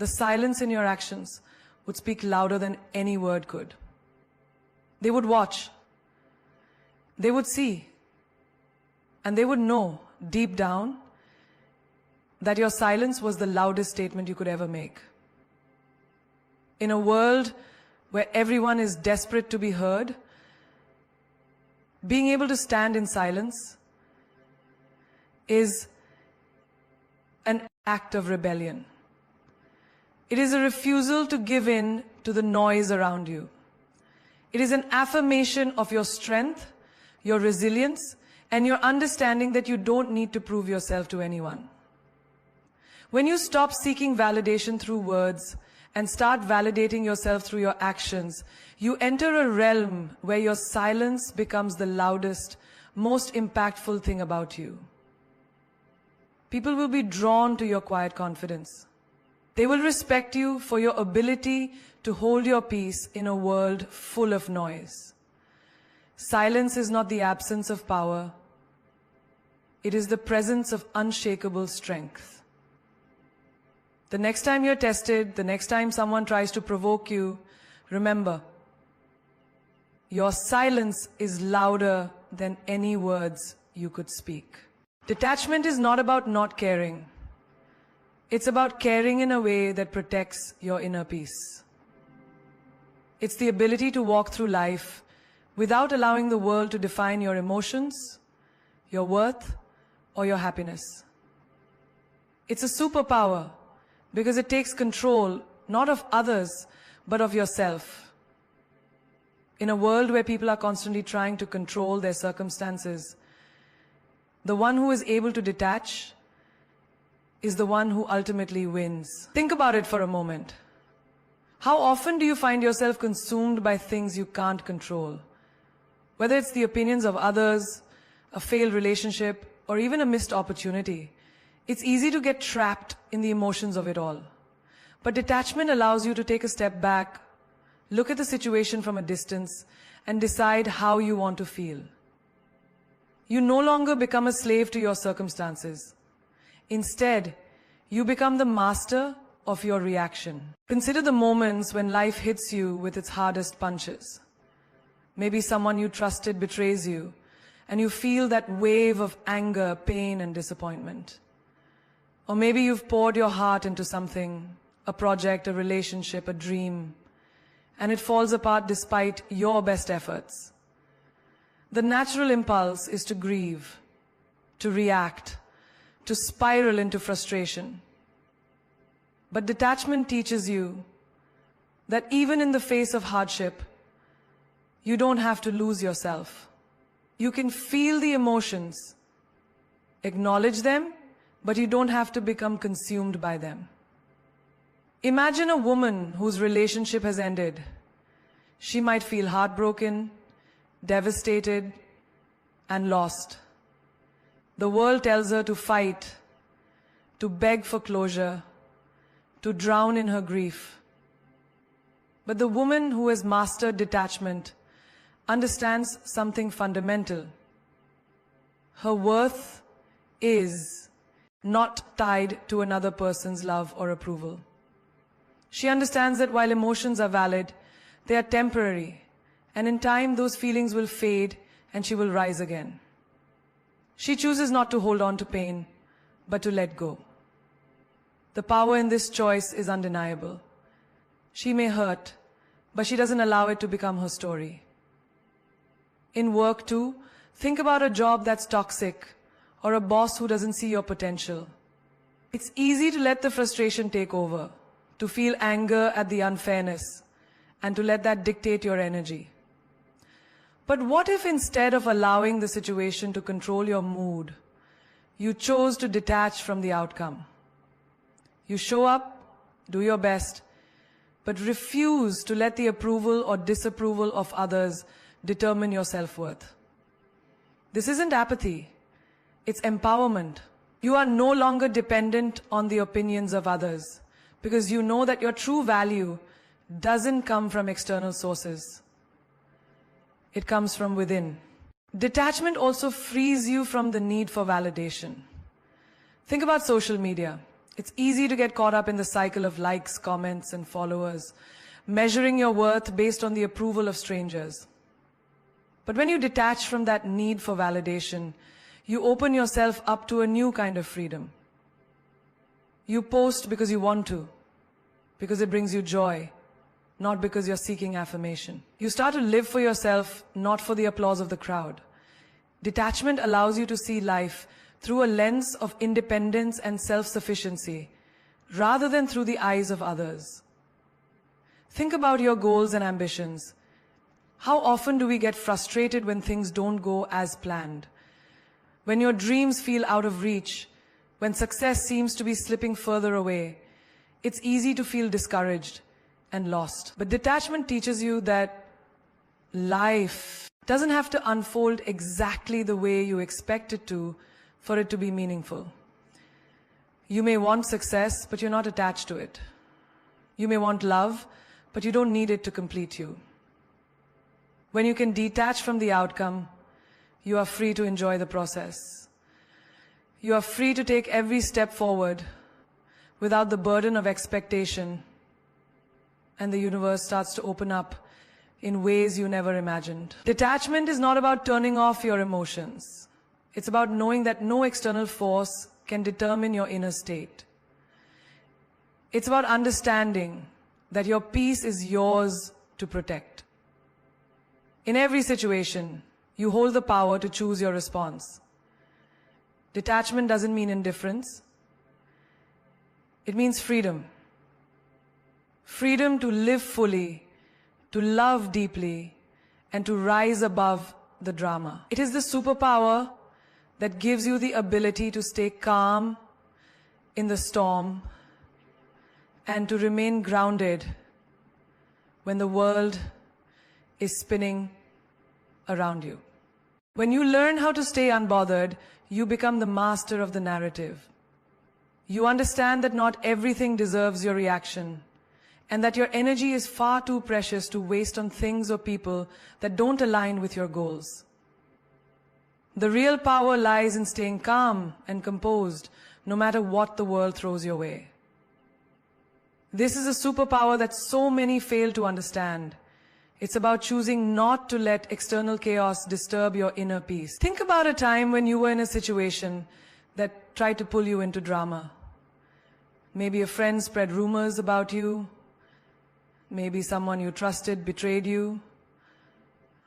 the silence in your actions would speak louder than any word could. They would watch, they would see, and they would know deep down that your silence was the loudest statement you could ever make. In a world where everyone is desperate to be heard, being able to stand in silence is an act of rebellion. It is a refusal to give in to the noise around you. It is an affirmation of your strength, your resilience, and your understanding that you don't need to prove yourself to anyone. When you stop seeking validation through words and start validating yourself through your actions, you enter a realm where your silence becomes the loudest, most impactful thing about you. People will be drawn to your quiet confidence. They will respect you for your ability to hold your peace in a world full of noise. Silence is not the absence of power. It is the presence of unshakable strength. The next time you're tested, the next time someone tries to provoke you, remember, your silence is louder than any words you could speak. Detachment is not about not caring. It's about caring in a way that protects your inner peace. It's the ability to walk through life without allowing the world to define your emotions, your worth, or your happiness. It's a superpower because it takes control not of others, but of yourself. In a world where people are constantly trying to control their circumstances, the one who is able to detach is the one who ultimately wins. Think about it for a moment. How often do you find yourself consumed by things you can't control? Whether it's the opinions of others, a failed relationship, or even a missed opportunity, it's easy to get trapped in the emotions of it all. But detachment allows you to take a step back, look at the situation from a distance, and decide how you want to feel. You no longer become a slave to your circumstances. Instead, you become the master of your reaction. Consider the moments when life hits you with its hardest punches. Maybe someone you trusted betrays you, and you feel that wave of anger, pain, and disappointment. Or maybe you've poured your heart into something, a project, a relationship, a dream, and it falls apart despite your best efforts. The natural impulse is to grieve, to react, to spiral into frustration. But detachment teaches you that even in the face of hardship, you don't have to lose yourself. You can feel the emotions, acknowledge them, but you don't have to become consumed by them. Imagine a woman whose relationship has ended. She might feel heartbroken, devastated, and lost. The world tells her to fight, to beg for closure, to drown in her grief. But the woman who has mastered detachment understands something fundamental. Her worth is not tied to another person's love or approval. She understands that while emotions are valid, they are temporary, and in time those feelings will fade and she will rise again. She chooses not to hold on to pain, but to let go. The power in this choice is undeniable. She may hurt, but she doesn't allow it to become her story. In work too, think about a job that's toxic or a boss who doesn't see your potential. It's easy to let the frustration take over, to feel anger at the unfairness, and to let that dictate your energy. But what if instead of allowing the situation to control your mood, you chose to detach from the outcome? You show up, do your best, but refuse to let the approval or disapproval of others determine your self-worth. This isn't apathy, it's empowerment. You are no longer dependent on the opinions of others because you know that your true value doesn't come from external sources. It comes from within. Detachment also frees you from the need for validation. Think about social media. It's easy to get caught up in the cycle of likes, comments, and followers, measuring your worth based on the approval of strangers. But when you detach from that need for validation, you open yourself up to a new kind of freedom. You post because you want to, because it brings you joy, not because you're seeking affirmation. You start to live for yourself, not for the applause of the crowd. Detachment allows you to see life through a lens of independence and self-sufficiency, rather than through the eyes of others. Think about your goals and ambitions. How often do we get frustrated when things don't go as planned? When your dreams feel out of reach, when success seems to be slipping further away, it's easy to feel discouraged and lost. But detachment teaches you that life doesn't have to unfold exactly the way you expect it to for it to be meaningful. You may want success, but you're not attached to it. You may want love, but you don't need it to complete you. When you can detach from the outcome, you are free to enjoy the process. You are free to take every step forward without the burden of expectation, and the universe starts to open up in ways you never imagined. Detachment is not about turning off your emotions. It's about knowing that no external force can determine your inner state. It's about understanding that your peace is yours to protect. In every situation, you hold the power to choose your response. Detachment doesn't mean indifference. It means freedom. Freedom to live fully, to love deeply, and to rise above the drama. It is the superpower that gives you the ability to stay calm in the storm and to remain grounded when the world is spinning around you. When you learn how to stay unbothered, you become the master of the narrative. You understand that not everything deserves your reaction, and that your energy is far too precious to waste on things or people that don't align with your goals. The real power lies in staying calm and composed, no matter what the world throws your way. This is a superpower that so many fail to understand. It's about choosing not to let external chaos disturb your inner peace. Think about a time when you were in a situation that tried to pull you into drama. Maybe a friend spread rumors about you. Maybe someone you trusted betrayed you.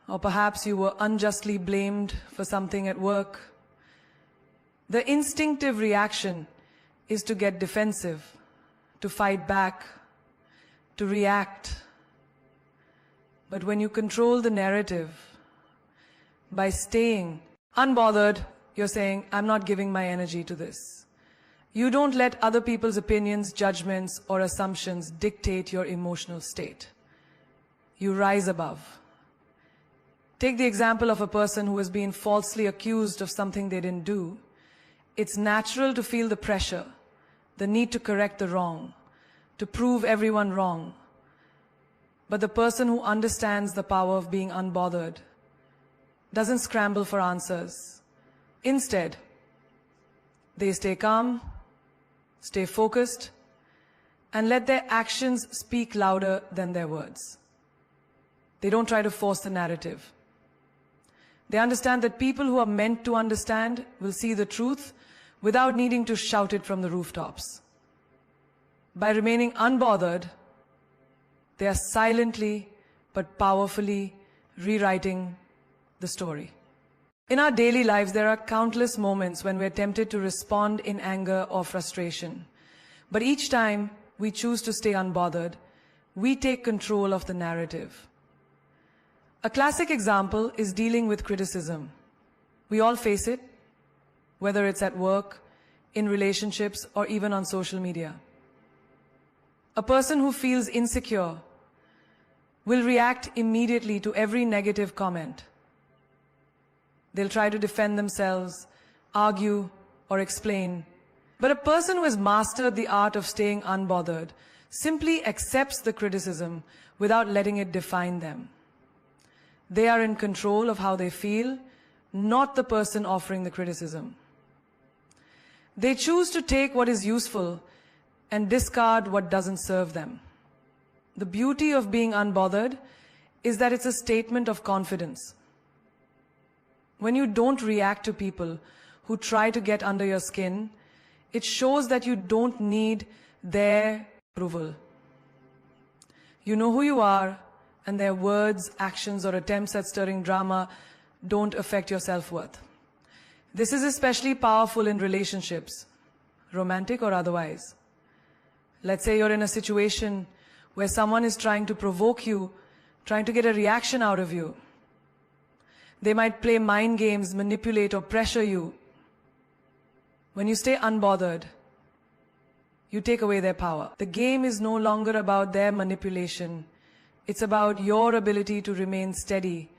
Or perhaps you were unjustly blamed for something at work. The instinctive reaction is to get defensive, to fight back, to react. But when you control the narrative, by staying unbothered, you're saying, I'm not giving my energy to this. You don't let other people's opinions, judgments, or assumptions dictate your emotional state. You rise above. Take the example of a person who has been falsely accused of something they didn't do. It's natural to feel the pressure, the need to correct the wrong, to prove everyone wrong. But the person who understands the power of being unbothered doesn't scramble for answers. Instead, they stay calm, stay focused, and let their actions speak louder than their words. They don't try to force the narrative. They understand that people who are meant to understand will see the truth without needing to shout it from the rooftops. By remaining unbothered, they are silently but powerfully rewriting the story. In our daily lives, there are countless moments when we're tempted to respond in anger or frustration. But each time we choose to stay unbothered, we take control of the narrative. A classic example is dealing with criticism. We all face it, whether it's at work, in relationships, or even on social media. A person who feels insecure will react immediately to every negative comment. They'll try to defend themselves, argue, or explain. But a person who has mastered the art of staying unbothered simply accepts the criticism without letting it define them. They are in control of how they feel, not the person offering the criticism. They choose to take what is useful and discard what doesn't serve them. The beauty of being unbothered is that it's a statement of confidence. When you don't react to people who try to get under your skin, it shows that you don't need their approval. You know who you are, and their words, actions, or attempts at stirring drama don't affect your self-worth. This is especially powerful in relationships, romantic or otherwise. Let's say you're in a situation where someone is trying to provoke you, trying to get a reaction out of you. They might play mind games, manipulate, or pressure you. When you stay unbothered, you take away their power. The game is no longer about their manipulation. It's about your ability to remain steady,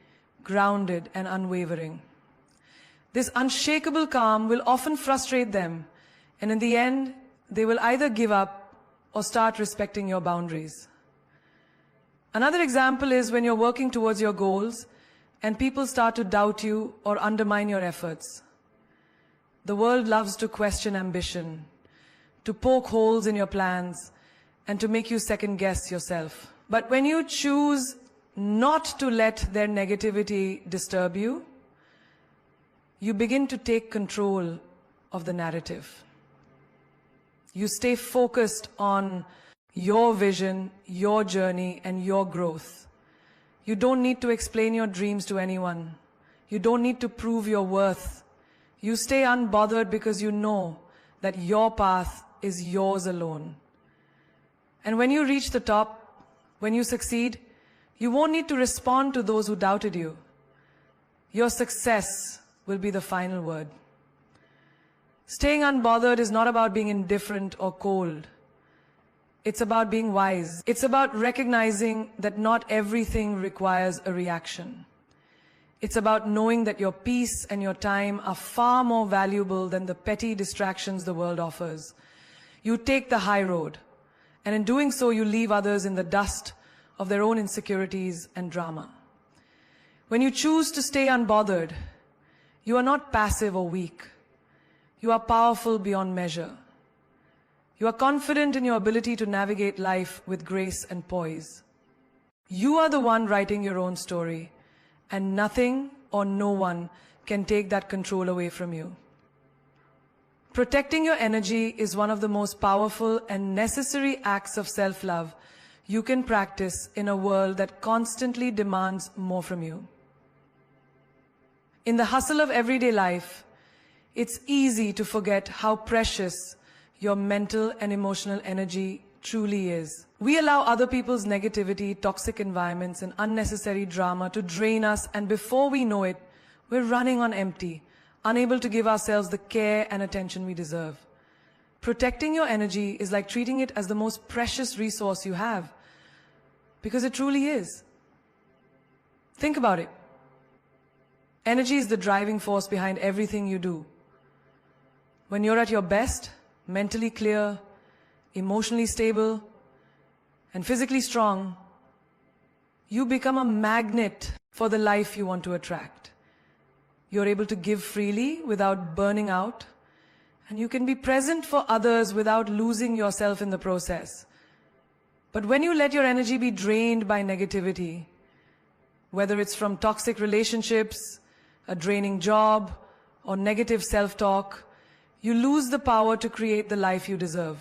grounded, and unwavering. This unshakable calm will often frustrate them, and in the end, they will either give up or start respecting your boundaries. Another example is when you're working towards your goals and people start to doubt you or undermine your efforts. The world loves to question ambition, to poke holes in your plans, and to make you second-guess yourself. But when you choose not to let their negativity disturb you, you begin to take control of the narrative. You stay focused on your vision, your journey, and your growth. You don't need to explain your dreams to anyone. You don't need to prove your worth. You stay unbothered because you know that your path is yours alone. And when you reach the top, when you succeed, you won't need to respond to those who doubted you. Your success will be the final word. Staying unbothered is not about being indifferent or cold. It's about being wise. It's about recognizing that not everything requires a reaction. It's about knowing that your peace and your time are far more valuable than the petty distractions the world offers. You take the high road, and in doing so, you leave others in the dust of their own insecurities and drama. When you choose to stay unbothered, you are not passive or weak. You are powerful beyond measure. You are confident in your ability to navigate life with grace and poise. You are the one writing your own story, and nothing or no one can take that control away from you. Protecting your energy is one of the most powerful and necessary acts of self-love you can practice in a world that constantly demands more from you. In the hustle of everyday life, it's easy to forget how precious your mental and emotional energy truly is. We allow other people's negativity, toxic environments, and unnecessary drama to drain us, and before we know it, we're running on empty, unable to give ourselves the care and attention we deserve. Protecting your energy is like treating it as the most precious resource you have, because it truly is. Think about it. Energy is the driving force behind everything you do. When you're at your best, mentally clear, emotionally stable, and physically strong, you become a magnet for the life you want to attract. You're able to give freely without burning out, and you can be present for others without losing yourself in the process. But when you let your energy be drained by negativity, whether it's from toxic relationships, a draining job, or negative self-talk, you lose the power to create the life you deserve.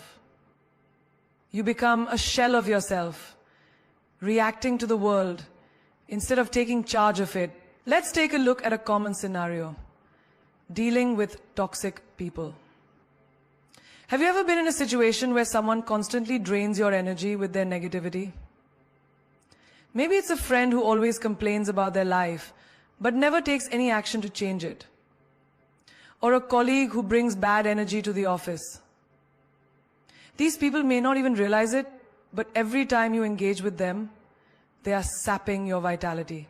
You become a shell of yourself, reacting to the world instead of taking charge of it. Let's take a look at a common scenario: dealing with toxic people. Have you ever been in a situation where someone constantly drains your energy with their negativity? Maybe it's a friend who always complains about their life, but never takes any action to change it. Or a colleague who brings bad energy to the office. These people may not even realize it, but every time you engage with them, they are sapping your vitality,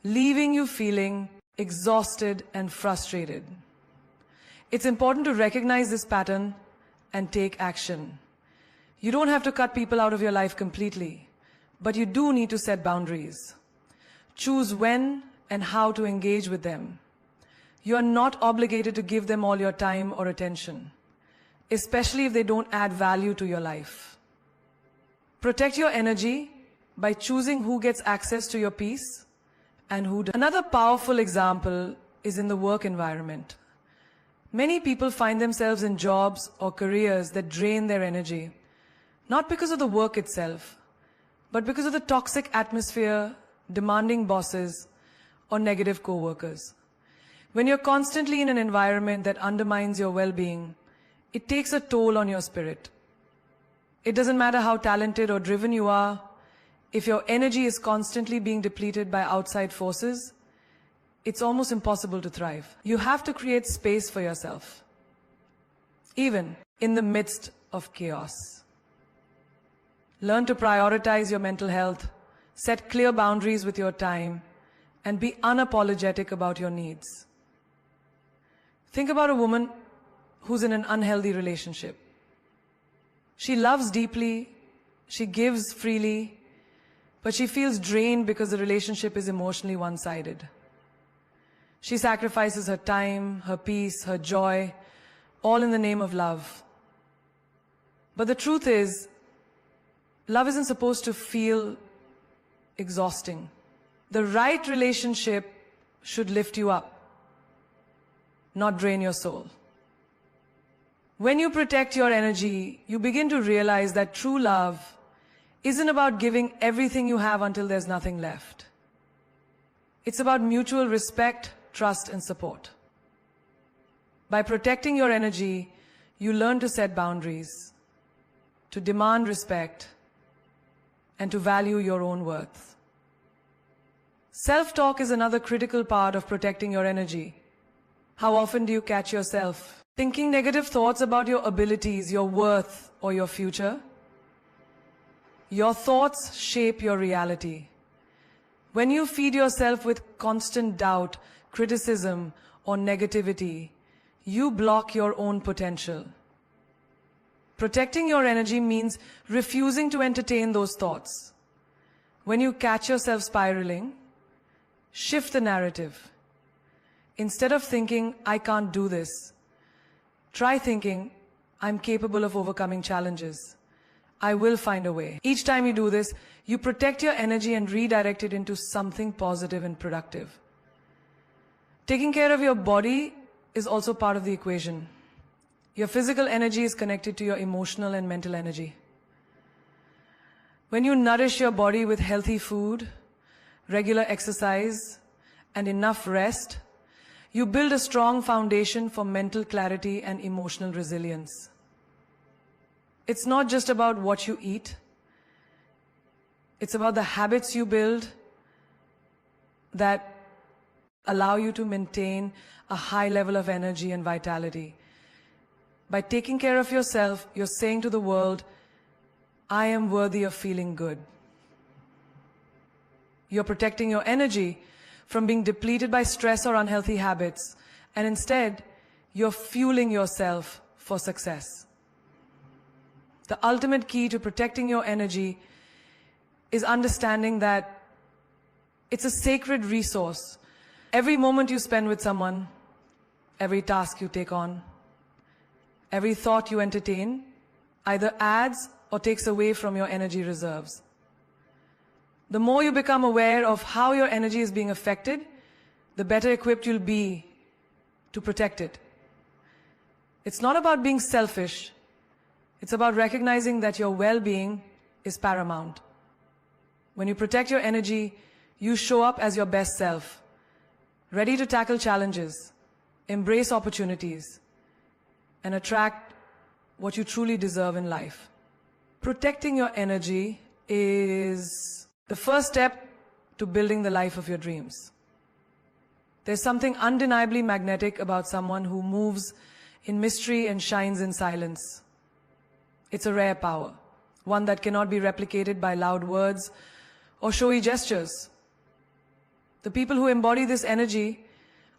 leaving you feeling exhausted and frustrated. It's important to recognize this pattern and take action. You don't have to cut people out of your life completely, but you do need to set boundaries. Choose when and how to engage with them. You are not obligated to give them all your time or attention. especially if they don't add value to your life. Protect your energy by choosing who gets access to your peace and who doesn't. Another powerful example is in the work environment. Many people find themselves in jobs or careers that drain their energy, not because of the work itself, but because of the toxic atmosphere, demanding bosses, or negative co-workers. When you're constantly in an environment that undermines your well-being, it takes a toll on your spirit. It doesn't matter how talented or driven you are, if your energy is constantly being depleted by outside forces, it's almost impossible to thrive. You have to create space for yourself, even in the midst of chaos. Learn to prioritize your mental health, set clear boundaries with your time, and be unapologetic about your needs. Think about a woman who's in an unhealthy relationship. She loves deeply, she gives freely, but she feels drained because the relationship is emotionally one-sided. She sacrifices her time, her peace, her joy, all in the name of love. But the truth is, love isn't supposed to feel exhausting. The right relationship should lift you up, not drain your soul. When you protect your energy, you begin to realize that true love isn't about giving everything you have until there's nothing left. It's about mutual respect, trust, and support. By protecting your energy, you learn to set boundaries, to demand respect, and to value your own worth. Self-talk is another critical part of protecting your energy. How often do you catch yourself thinking negative thoughts about your abilities, your worth, or your future? Your thoughts shape your reality. When you feed yourself with constant doubt, criticism, or negativity, you block your own potential. Protecting your energy means refusing to entertain those thoughts. When you catch yourself spiraling, shift the narrative. Instead of thinking, I can't do this, try thinking, I'm capable of overcoming challenges. I will find a way. Each time you do this, you protect your energy and redirect it into something positive and productive. Taking care of your body is also part of the equation. Your physical energy is connected to your emotional and mental energy. When you nourish your body with healthy food, regular exercise, and enough rest, you build a strong foundation for mental clarity and emotional resilience. It's not just about what you eat. It's about the habits you build that allow you to maintain a high level of energy and vitality. By taking care of yourself, you're saying to the world, I am worthy of feeling good. You're protecting your energy from being depleted by stress or unhealthy habits, and instead, you're fueling yourself for success. The ultimate key to protecting your energy is understanding that it's a sacred resource. Every moment you spend with someone, every task you take on, every thought you entertain, either adds or takes away from your energy reserves. The more you become aware of how your energy is being affected, the better equipped you'll be to protect it. It's not about being selfish. It's about recognizing that your well-being is paramount. When you protect your energy, you show up as your best self, ready to tackle challenges, embrace opportunities, and attract what you truly deserve in life. Protecting your energy is the first step to building the life of your dreams. There's something undeniably magnetic about someone who moves in mystery and shines in silence. It's a rare power, one that cannot be replicated by loud words or showy gestures. The people who embody this energy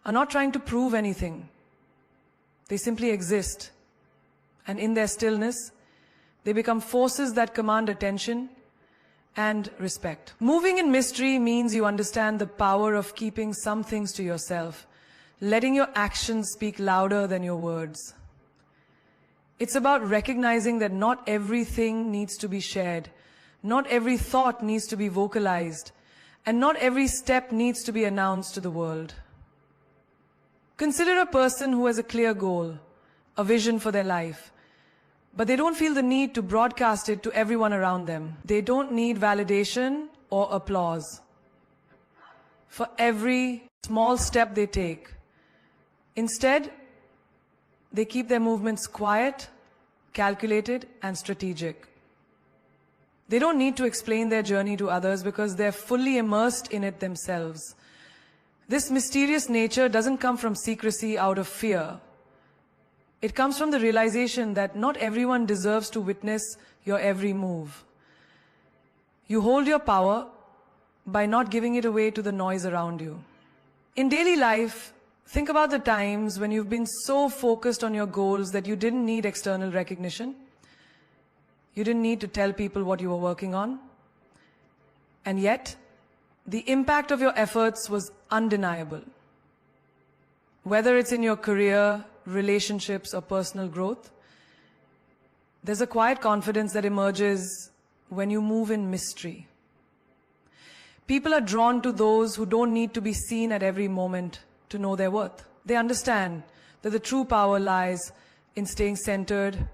are not trying to prove anything. They simply exist, and in their stillness, they become forces that command attention and respect. Moving in mystery means you understand the power of keeping some things to yourself, letting your actions speak louder than your words. It's about recognizing that not everything needs to be shared, not every thought needs to be vocalized, and not every step needs to be announced to the world. Consider a person who has a clear goal, a vision for their life, but they don't feel the need to broadcast it to everyone around them. They don't need validation or applause for every small step they take. Instead, they keep their movements quiet, calculated, and strategic. They don't need to explain their journey to others because they're fully immersed in it themselves. This mysterious nature doesn't come from secrecy out of fear. It comes from the realization that not everyone deserves to witness your every move. You hold your power by not giving it away to the noise around you. In daily life, think about the times when you've been so focused on your goals that you didn't need external recognition. You didn't need to tell people what you were working on. And yet, the impact of your efforts was undeniable. Whether it's in your career, relationships, or personal growth, there's a quiet confidence that emerges when you move in mystery. People are drawn to those who don't need to be seen at every moment to know their worth. They understand that the true power lies in staying centered,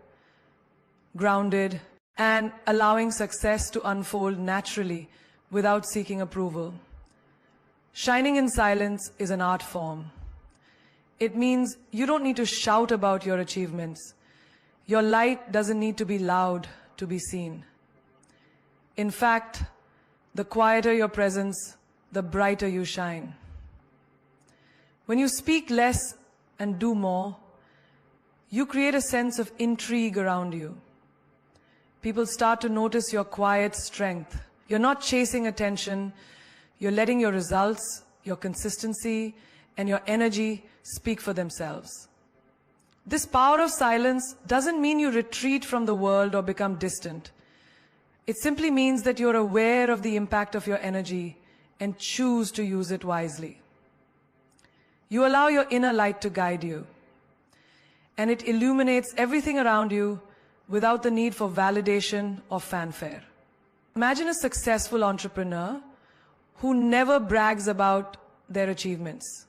grounded, and allowing success to unfold naturally without seeking approval. Shining in silence is an art form. It means you don't need to shout about your achievements. Your light doesn't need to be loud to be seen. In fact, the quieter your presence, the brighter you shine. When you speak less and do more, you create a sense of intrigue around you. People start to notice your quiet strength. You're not chasing attention. You're letting your results, your consistency, and your energy speak for themselves. This power of silence doesn't mean you retreat from the world or become distant. It simply means that you're aware of the impact of your energy and choose to use it wisely. You allow your inner light to guide you, and it illuminates everything around you without the need for validation or fanfare. Imagine a successful entrepreneur who never brags about their achievements.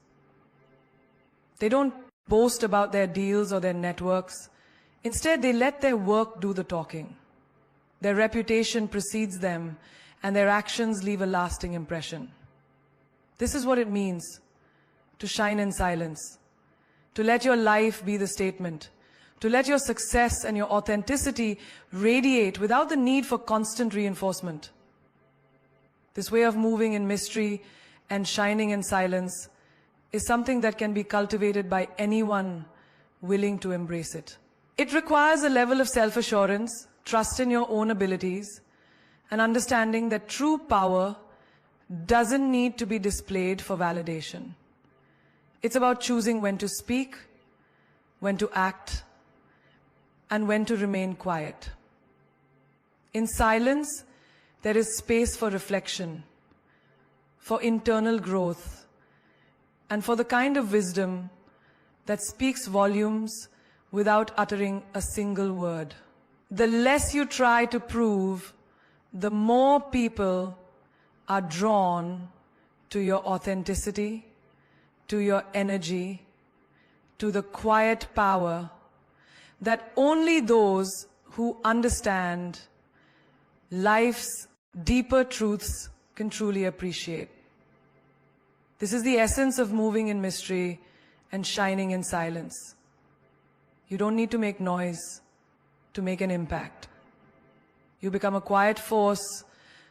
They don't boast about their deals or their networks. Instead, they let their work do the talking. Their reputation precedes them, and their actions leave a lasting impression. This is what it means to shine in silence, to let your life be the statement, to let your success and your authenticity radiate without the need for constant reinforcement. This way of moving in mystery and shining in silence is something that can be cultivated by anyone willing to embrace it. It requires a level of self-assurance, trust in your own abilities, and understanding that true power doesn't need to be displayed for validation. It's about choosing when to speak, when to act, and when to remain quiet. In silence, there is space for reflection, for internal growth, and for the kind of wisdom that speaks volumes without uttering a single word. The less you try to prove, the more people are drawn to your authenticity, to your energy, to the quiet power that only those who understand life's deeper truths can truly appreciate. This is the essence of moving in mystery and shining in silence. You don't need to make noise to make an impact. You become a quiet force,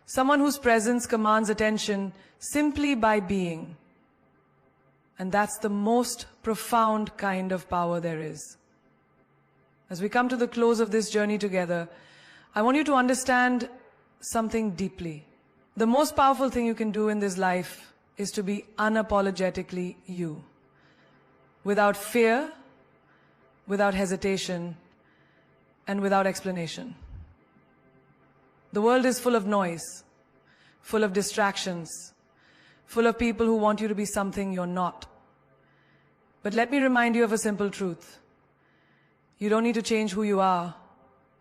someone whose presence commands attention simply by being. And that's the most profound kind of power there is. As we come to the close of this journey together, I want you to understand something deeply. The most powerful thing you can do in this life is to be unapologetically you. Without fear, without hesitation, and without explanation. The world is full of noise, full of distractions, full of people who want you to be something you're not. But let me remind you of a simple truth. You don't need to change who you are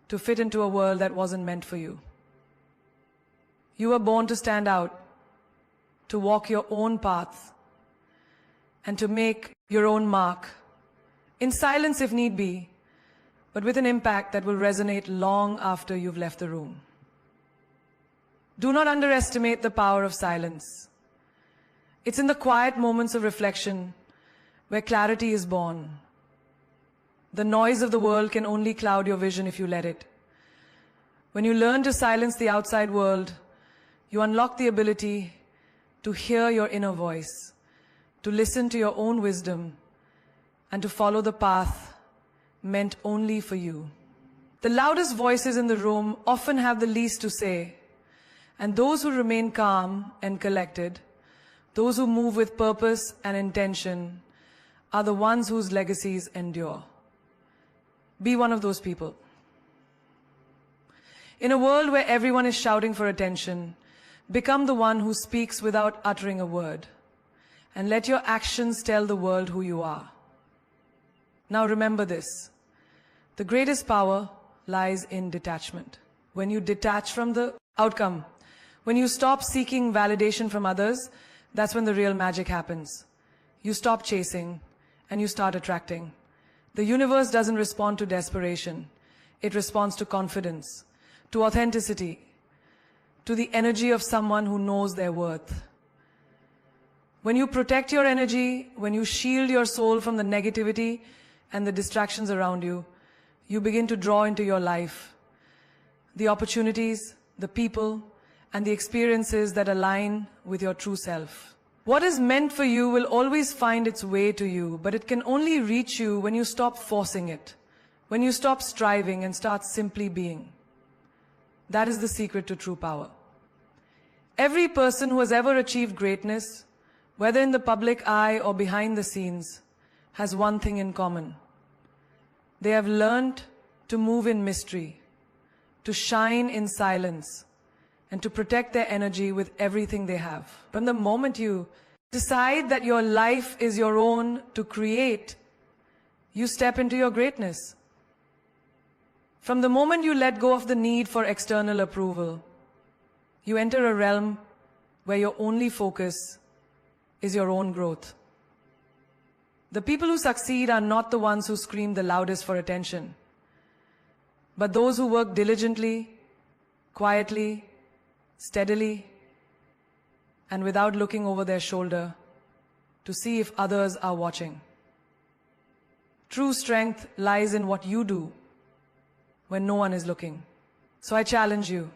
to fit into a world that wasn't meant for you. You were born to stand out, to walk your own path, and to make your own mark, in silence if need be, but with an impact that will resonate long after you've left the room. Do not underestimate the power of silence. It's in the quiet moments of reflection where clarity is born. The noise of the world can only cloud your vision if you let it. When you learn to silence the outside world, you unlock the ability to hear your inner voice, to listen to your own wisdom, and to follow the path meant only for you. The loudest voices in the room often have the least to say, and those who remain calm and collected, those who move with purpose and intention, are the ones whose legacies endure. Be one of those people. In a world where everyone is shouting for attention, become the one who speaks without uttering a word, and let your actions tell the world who you are. Now remember this: the greatest power lies in detachment. When you detach from the outcome, when you stop seeking validation from others, that's when the real magic happens. You stop chasing and you start attracting. The universe doesn't respond to desperation. It responds to confidence, to authenticity, to the energy of someone who knows their worth. When you protect your energy, when you shield your soul from the negativity and the distractions around you, you begin to draw into your life the opportunities, the people, and the experiences that align with your true self. What is meant for you will always find its way to you, but it can only reach you when you stop forcing it, when you stop striving and start simply being. That is the secret to true power. Every person who has ever achieved greatness, whether in the public eye or behind the scenes, has one thing in common. They have learned to move in mystery, to shine in silence, and to protect their energy with everything they have. From the moment you decide that your life is your own to create, you step into your greatness. From the moment you let go of the need for external approval, you enter a realm where your only focus is your own growth. The people who succeed are not the ones who scream the loudest for attention, but those who work diligently, quietly, steadily, and without looking over their shoulder to see if others are watching. True strength lies in what you do when no one is looking. So I challenge you.